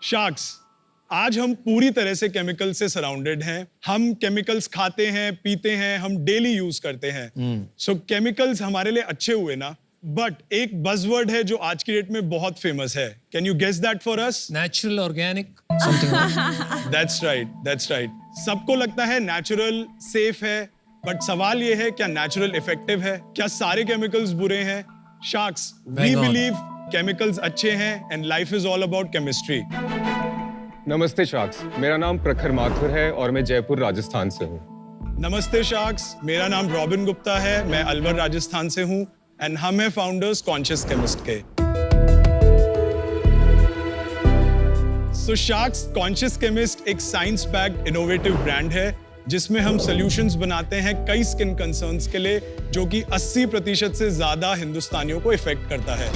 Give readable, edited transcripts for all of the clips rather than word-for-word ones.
Sharks, आज हम पूरी तरह से केमिकल से सराउंडेड हैं। हम केमिकल्स खाते हैं, पीते हैं, हम डेली यूज करते हैं। सो केमिकल्स हमारे लिए अच्छे हुए ना, बट एक बज़वर्ड है जो आज की डेट में बहुत फेमस है। Can you guess that for us? Natural, organic, something. That's right. सबको लगता है नेचुरल सेफ है, बट सवाल ये है क्या नेचुरल इफेक्टिव है? क्या सारे केमिकल्स बुरे हैं? शार्क्स, वी बिलीव केमिकल्स अच्छे हैं and life is all about chemistry. नमस्ते शार्क्स, मेरा नाम प्रखर माथुर है और मैं जयपुर राजस्थान से हूँ। नमस्ते शार्क्स, मेरा नाम रॉबिन गुप्ता है, मैं अलवर राजस्थान से हूँ एंड हम हैं फाउंडर्स कॉन्शियस केमिस्ट के। सो शार्क्स कॉन्शियस केमिस्ट एक साइंस पैक्ड इनोवेटिव ब्रांड है जिसमें हम सॉल्यूशंस बनाते हैं कई स्किन कंसर्न्स के लिए, जो कि 80% से ज्यादा हिंदुस्तानियों को इफेक्ट करता है।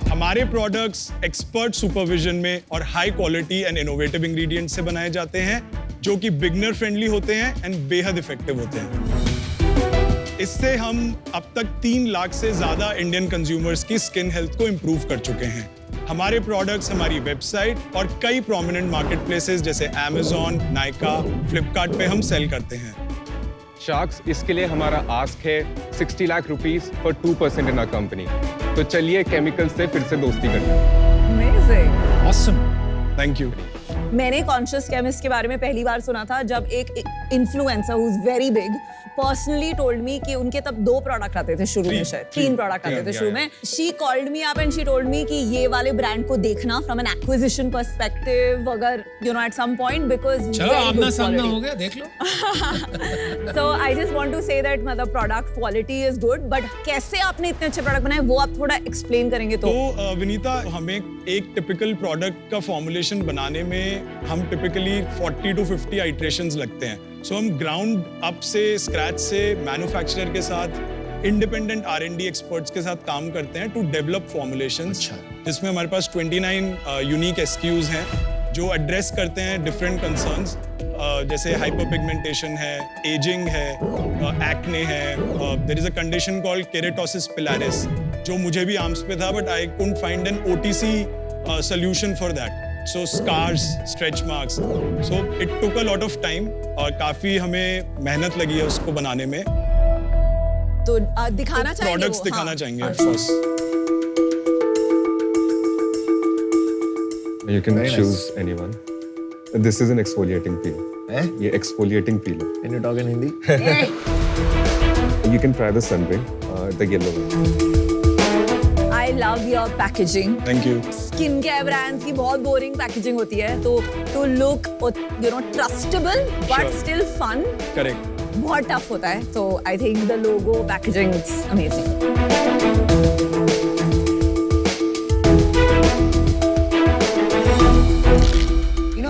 हमारे प्रोडक्ट्स एक्सपर्ट सुपरविजन में और high quality and innovative ingredient से बनाए जाते हैं, जो कि बिगनर फ्रेंडली होते हैं एंड बेहद इफेक्टिव होते हैं। इससे हम अब तक 3 लाख से ज्यादा इंडियन कंज्यूमर्स की स्किन हेल्थ को इंप्रूव कर चुके हैं। हमारे प्रोडक्ट्स हमारी वेबसाइट और कई प्रोमिनेंट मार्केट प्लेसेस जैसे Amazon, नाइका, फ्लिपकार्ट पे हम सेल करते हैं। शार्क्स, इसके लिए हमारा आस्क है 60 lakh rupees for 2% in our company. तो चलिए केमिकल से फिर से दोस्ती करते हैं। Amazing. ऑसम। Thank you. मैंने कॉन्शियस केमिस्ट के बारे में पहली बार सुना था जब एक influencer who is very big personally told me कि उनके तब 2 प्रोडक्ट आते थे शुरू में, शायद 3 प्रोडक्ट आते थे शुरू में। She called me up and she told me कि ये वाले ब्रांड को देखना फ्रॉम एन एक्विजिशन पर्सपेक्टिव, अगर you know at some point, because चलो आमना सामना हो गया, देख लो। So I just want to say that मतलब product quality is good, but कैसे आपने इतने अच्छे प्रोडक्ट बनाए वो आप थोड़ा एक्सप्लेन करेंगे तो विनीता, हमें एक टिपिकल प्रोडक्ट का फॉर्मुलेशन बनाने में हम टिपिकली 40 to 50 आइट्रेशंस लगते हैं। सो हम ग्राउंड अप से, स्क्रैच से मैन्युफैक्चरर के साथ, इंडिपेंडेंट R&D एक्सपर्ट्स के साथ काम करते हैं टू डेवलप फॉर्मुलेशंस, जिसमें हमारे पास 29 यूनिक SKUs हैं जो एड्रेस करते हैं डिफरेंट कंसर्न्स, जैसे हाइपरपिगमेंटेशन है, एजिंग है, एक्ने है, there is a condition called keratosis pilaris जो मुझे भी आर्म्स पे था, but I couldn't find an OTC solution for that. So scars, stretch marks. So it took a lot of time और काफी हमें मेहनत लगी है उसको बनाने में। तो दिखाना चाहेंगे प्रोडक्ट्स वो? दिखाना हाँ. चाहेंगे of course. You can Very choose nice. anyone. This is an exfoliating peel. Eh? ये exfoliating peel है। Can you talk in Hindi? You can try the sunray, the yellow one. I love your packaging. Thank you. Skin care brands की बहुत boring packaging होती है, तो to look you know trustable but still fun Correct. बहुत tough होता है। तो I think the logo packaging it's amazing.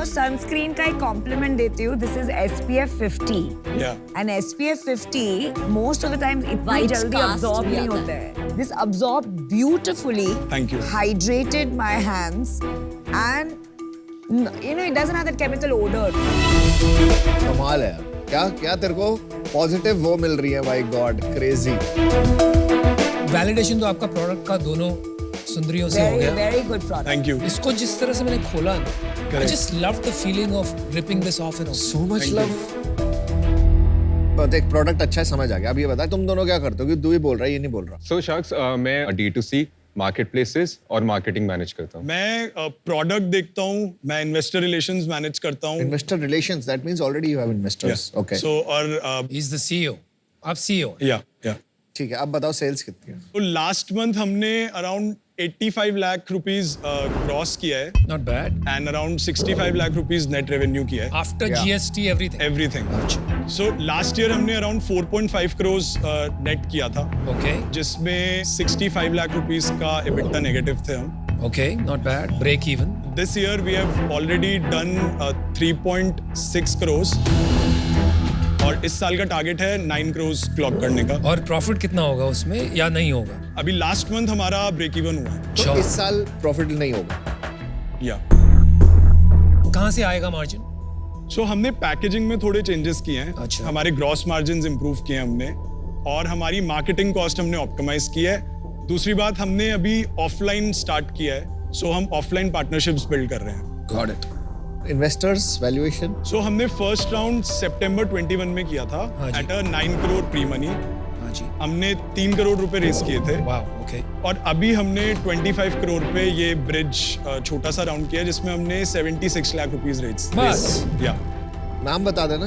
Sunscreen का एक कॉम्प्लीमेंट देती हूँ। This is SPF 50 Yeah. And SPF 50 most of the times इतना जल्दी अब्सॉर्ब नहीं होता है। This absorb beautifully, Thank you. hydrated my hands and you know it doesn't have that chemical odor. कमाल है यार। क्या क्या तेरे को पॉजिटिव वो मिल रही है, माय गॉड, क्रेजी। वैलिडेशन तो आपका प्रोडक्ट का दोनों सुंदरियों से हो Very गया। very good product. Thank you. इसको जिस तरह से मैंने खोला ना, I just loved the feeling of ripping this off and on. So much Thank love. तो देख, प्रोडक्ट अच्छा है, समझ आ गया। अब ये बता, तुम दोनों क्या करते हो? कि तू ही बोल रहा है, ये नहीं बोल रहा। So शार्क्स, मैं D2C मार्केट प्लेसेस और मार्केटिंग मैनेज करता हूँ। मैं प्रोडक्ट देखता हूँ, मैं इन्वेस्टर रिलेशंस मैनेज करता हूँ। Investor relations, that means already you have investors. Okay, so और He's the CEO. आप CEO। या ठीक है। अब बताओ सेल्स कितनी है? तो लास्ट मंथ हमने अराउंड 85 लाख रुपीस क्रॉस किया है Not bad. And around 65 lakh rupees net revenue किया है। After Yeah. GST everything. Everything. So last year हमने अराउंड 4.5 करोड़ नेट किया था, Okay. जिसमें 65 लाख रुपीस का EBITDA नेगेटिव थे हम। Okay. Not bad. Break even. This year we have already done 3.6 crore और इस साल का टारगेट है 9 करोड़ क्लॉक करने का। और प्रॉफिट कितना होगा उसमें या नहीं होगा? अभी लास्ट मंथ हमारा ब्रेक इवन हुआ है। तो अच्छा। इस साल प्रॉफिट नहीं होगा। या कहाँ से आएगा मार्जिन? सो हमने पैकेजिंग में थोड़े चेंजेस किए हैं। अच्छा। हमारे ग्रॉस मार्जिन्स इंप्रूव किए हैं हमने, और हमारी मार्केटिंग कॉस्ट हमने ऑप्टिमाइज की है। दूसरी बात, हमने अभी ऑफलाइन स्टार्ट किया है, सो हम ऑफलाइन पार्टनरशिप्स बिल्ड कर रहे हैं। Got it. Investors valuation. सो हमने फर्स्ट राउंड सितंबर 21 में किया था हाँ जी। At a 9 crore pre money. हाँ जी। हमने 3 करोड़ रुपए रेस किए थे Wow. Okay. और अभी हमने 25 करोड़ पे ये ब्रिज छोटा सा राउंड किया जिसमें हमने 76 लाख रुपीस रेस। बस। या नाम बता देना।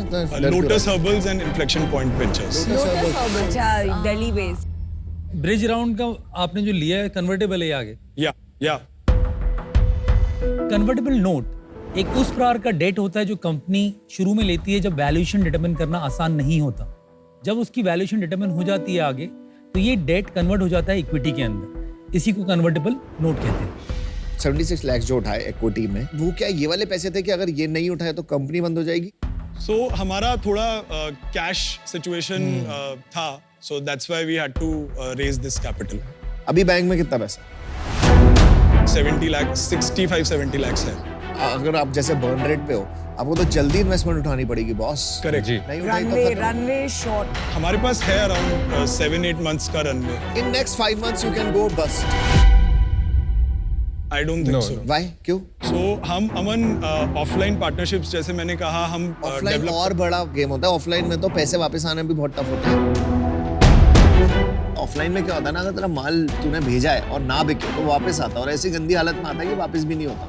Lotus herbals and inflection point ventures. अच्छा, दिल्ली बेस्ड। ब्रिज राउंड का आपने जो लिया है कन्वर्टेबल है ये आगे। या कन्वर्टेबल नोट एक उस प्रकार का डेट होता है जो कंपनी शुरू में लेती है जब वैल्यूएशन डिटरमिन करना आसान नहीं होता। जब उसकी वैल्यूएशन डिटरमिन हो जाती है आगे तो ये डेट कन्वर्ट हो जाता है इक्विटी के अंदर। इसी को कन्वर्टेबल नोट कहते हैं। 76 लाख जो उठाए इक्विटी में, वो क्या ये वाले पैसे थे कि अगर ये नहीं उठाए तो कंपनी बंद हो जाएगी? सो हमारा थोड़ा कैश सिचुएशन था, so that's why we had to raise this capital. अभी बैंक में कितना पैसा? 65-70 लाख है। अगर आप जैसे बर्न रेट पे हो, आपको तो जल्दी इन्वेस्टमेंट उठानी पड़ेगी बॉस। करेक्ट जी। नहीं उठाई तो खत्म। Runway short. हमारे पास है अराउंड 7-8 मंथ्स का runway. In next 5 months you can go bust. I don't think No, so. no. Why? क्यों? सो हम अमन ऑफलाइन पार्टनरशिप्स जैसे मैंने कहा हम ऑफलाइन डेवलप और बड़ा गेम होता है। ऑफलाइन में तो पैसे वापस आने भी बहुत टफ होते हैं। ऑफलाइन में क्या होता है ना, अगर तेरा माल तूने भेजा है और ना बिके तो वापस आता है, और ऐसी गंदी हालत में आता है कि वापस भी नहीं होता।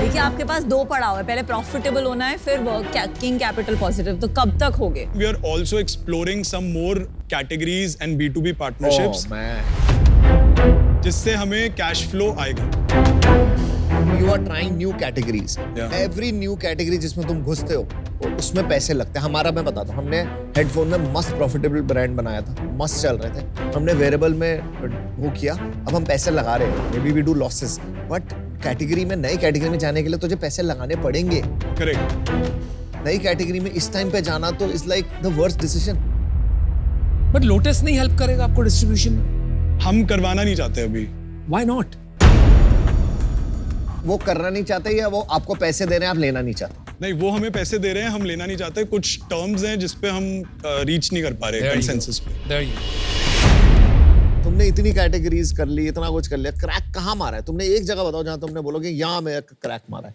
देखिए आपके पास दो पड़ाव है, पहले प्रॉफिटेबल होना है फिर वर्किंग कैपिटल पॉजिटिव। तो कब तक होगे? We are also exploring some more categories and B2B partnerships जिससे हमें कैश फ्लो आएगा। You are trying new categories. Yeah. Every new category जिसमें तुम घुसते हो उसमें पैसे लगते हैं। हमारा मैं बताता हूँ, हमने हेडफोन में मस्त प्रॉफिटेबल ब्रांड बनाया था, मस्त चल रहे थे। हमने वेरिएबल में वो किया, अब हम पैसे लगा रहे हैं। Maybe we do losses, but category में, नई कैटेगरी में जाने के लिए तुझे पैसे लगाने पड़ेंगे। करेक्ट। नई कैटेगरी में इस टाइम पे जाना तो is like the worst decision. But lotus नहीं हेल्प करेगा आपको डिस्ट्रीब्यूशन में? हम करवाना नहीं चाहते अभी। Why not? वो करना नहीं चाहते या वो आपको पैसे दे रहे हैं, आप लेना नहीं चाहते? नहीं, वो हमें पैसे दे रहे हैं, हम लेना नहीं चाहते। कुछ टर्म्स हैं जिस पे हम रीच नहीं कर पा रहे There you go. कंसेंसस पे। There you go. तुमने इतनी कैटेगरीज कर ली, इतना कुछ कर लिया, क्रैक कहाँ मारा है तुमने? एक जगह बताओ जहां तुमने बोलोगे यहाँ मैं क्रैक मारा है।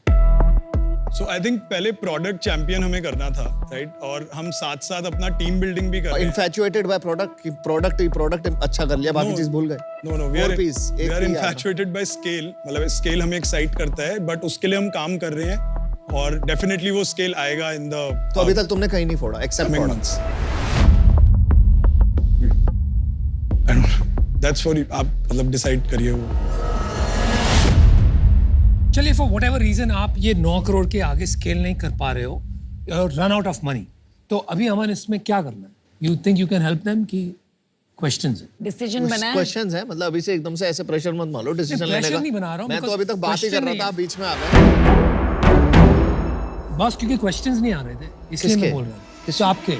सो आई थिंक पहले प्रोडक्ट चैंपियन हमें करना था, राइट? और हम साथ साथ अपना टीम बिल्डिंग भी कर रहे हैं। इन्फैचुएटेड बाय प्रोडक्ट अच्छा कर लिया, बाकी चीज भूल गए। No, we Four are piece, एक ही यार। Infatuated by scale. मतलब स्केल हमें एक्साइट करता है, बट उसके लिए हम काम कर रहे हैं और डेफिनेटली वो स्केल आएगा इन द तो अभी तक तुमने कहीं नहीं फोड़ा except coming products. months. That's for you. आप मतलब डिसाइड करिए वो। चलिए, फॉर वट एवर रीजन आप ये 9 करोड़ के आगे स्केल नहीं कर पा रहे हो, रन आउट ऑफ मनी, तो अभी हमें इसमें क्या करना है? You think you can help them? की क्वेश्चंस है, डिसीजन बना है? क्वेश्चंस है, मतलब अभी से एकदम से ऐसे प्रेशर मत मान लो डिसीजन लेने pressure का। नहीं बना रहा हूं, मैं तो because अभी तक बात ही कर question रहा नहीं था, है। आप बीच में आ गए। बस क्योंकि क्वेश्चंस नहीं आ रहे थे इसलिए किसके? मैं बोल रहा हूँ। किससे? आपके।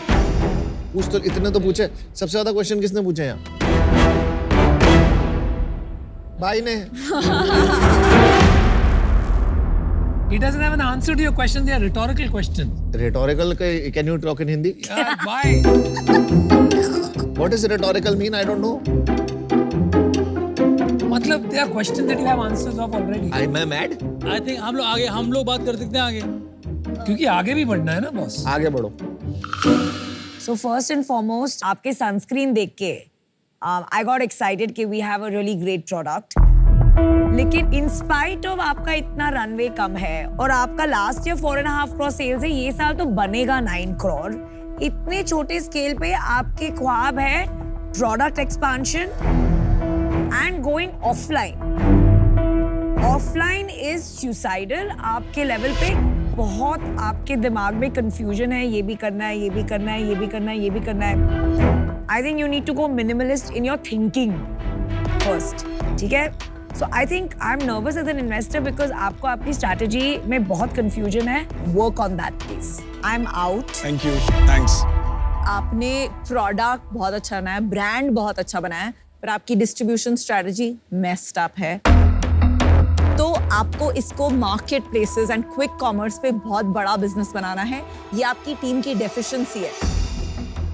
पूछ तो इतने तो पूछे, सबसे ज्यादा क्वेश्चन किसने पूछे यहाँ? भाई ने। He doesn't have an answer to your questions. They are rhetorical questions. Rhetorical can you talk in Hindi? Why? What does rhetorical mean? I don't know. मतलब they are questions that you have answers of already. I'm mad? I think हम लोग बात कर सकते हैं आगे। क्योंकि आगे भी बढ़ना है ना बॉस। आगे बढ़ो। So first and foremost, आपके सनस्क्रीन देख के I got excited कि we have a really great product. लेकिन इन स्पाइट ऑफ आपका इतना रनवे कम है और आपका लास्ट ईयर 4.5 करोड़ सेल्स है, ये साल तो बनेगा 9 करोड़। इतने छोटे स्केल पे आपके ख्वाब है product expansion and going offline. Offline is suicidal. आपके लेवल पे बहुत आपके दिमाग में कंफ्यूजन है, ये भी करना है, ये भी करना है, ये भी करना है, ये भी करना है। I think you need to go minimalist in your thinking first, ठीक है? So I think I'm nervous as an investor because आपको आपकी strategy में बहुत confusion है. Work on that please. I'm out. Thank you. Thanks. आपने product बहुत अच्छा बनाया, brand बहुत अच्छा बनाया, पर आपकी distribution strategy messed up है. तो आपको इसको market places and quick commerce पे बहुत बड़ा business बनाना है. ये आपकी टीम की deficiency है.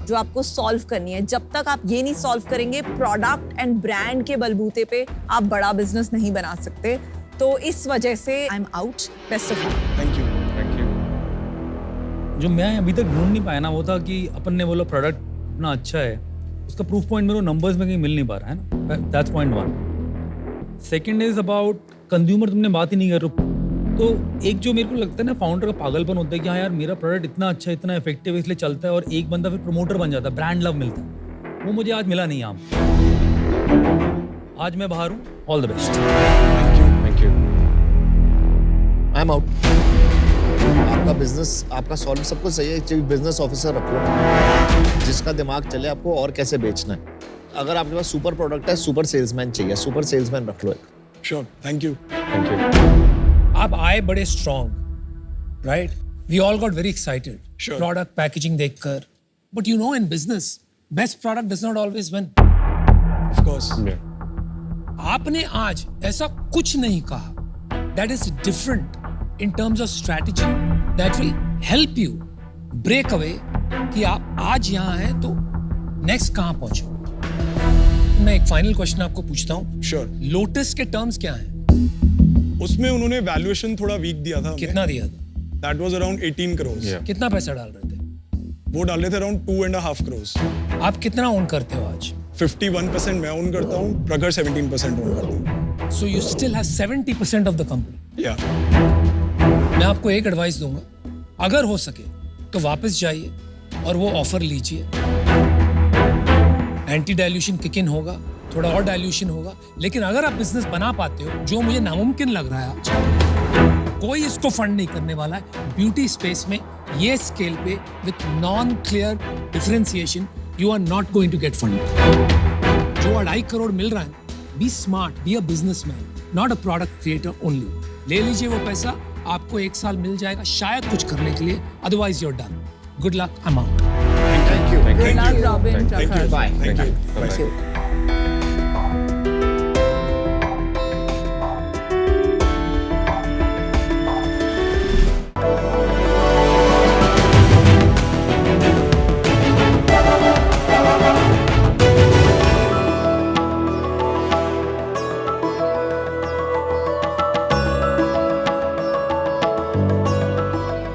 जो आपको सॉल्व करनी है। जब तक आप ये नहीं सॉल्व करेंगे, प्रोडक्ट एंड ब्रांड के बलबूते पे आप बड़ा बिजनेस नहीं बना सकते। तो इस वजह से I am out. Best of luck. Thank you. Thank you. जो मैं अभी तक ढूंढ नहीं पाया ना, वो था कि अपन ने बोला प्रोडक्ट इतना अच्छा है, उसका प्रूफ पॉइंट मेरे को नंबर्स में कहीं मिल नहीं पा रहा है ना। That's point 1। Second is about consumer, तुमने बात ही नहीं कर रहे। तो एक जो मेरे को लगता है ना, फाउंडर का पागलपन होता है कि हाँ यार मेरा प्रोडक्ट इतना अच्छा है, इतना इफेक्टिव है, इसलिए चलता है, और एक बंदा फिर प्रमोटर बन जाता है, ब्रांड लव मिलता है। वो मुझे आज मिला नहीं यहाँ। आज मैं बाहर हूँ। All the best. Thank you. I am out. आपका बिजनेस, आपका सॉल्व सब कुछ सही है, चीफ बिजनेस ऑफिसर रख लो जिसका दिमाग चले आपको और कैसे बेचना है। अगर आपके पास सुपर प्रोडक्ट है, सुपर सेल्समैन चाहिए, सुपर सेल्समैन रख लो एक। Sure. Thank you. Thank you. आप आए बड़े strong, right? We all got very excited Sure. Product packaging देखकर, but you know in business best product does not always win. Of course. आपने आज ऐसा कुछ नहीं कहा that is different in terms of strategy that will help you break away कि आप आज यहाँ हैं तो नेक्स्ट कहाँ पहुंचो। मैं एक फाइनल क्वेश्चन आपको पूछता हूँ। श्योर। लोटस के टर्म्स क्या हैं? उसमें उन्होंने वैल्यूएशन थोड़ा वीक दिया था। कितना दिया था? That was around 18 crore. Yeah. कितना पैसा डाल रहे थे? वो डाले थे अराउंड 2.5 करोड़। आप कितना ओन करते हो आज? 51% मैं ओन करता हूँ, प्रखर 17% ओन करता हूँ। So you still have 70% of the company. या मैं आपको एक एडवाइस दूंगा, अगर हो सके तो वापस जाइए और वो ऑफर लीजिए। एंटी डाइल्यूशन किक इन होगा, थोड़ा और डाइल्यूशन होगा, लेकिन अगर आप बिजनेस बना पाते हो, जो मुझे नामुमकिन लग रहा है आज, कोई इसको फंड नहीं करने वाला है। ब्यूटी स्पेस में ये स्केल पे with non clear differentiation you are not going to get fund. जो 2.5 करोड़ मिल रहा है, be smart, be a businessman, not a product creator only. ले लीजिए वो पैसा, आपको 1 साल मिल जाएगा शायद कुछ करने के लिए, otherwise your done. Good luck, I am out. Thank you. Thank you. Good luck, Robin. Thank you. Prakhar. Bye. Thank you. Bye-bye. Thank you.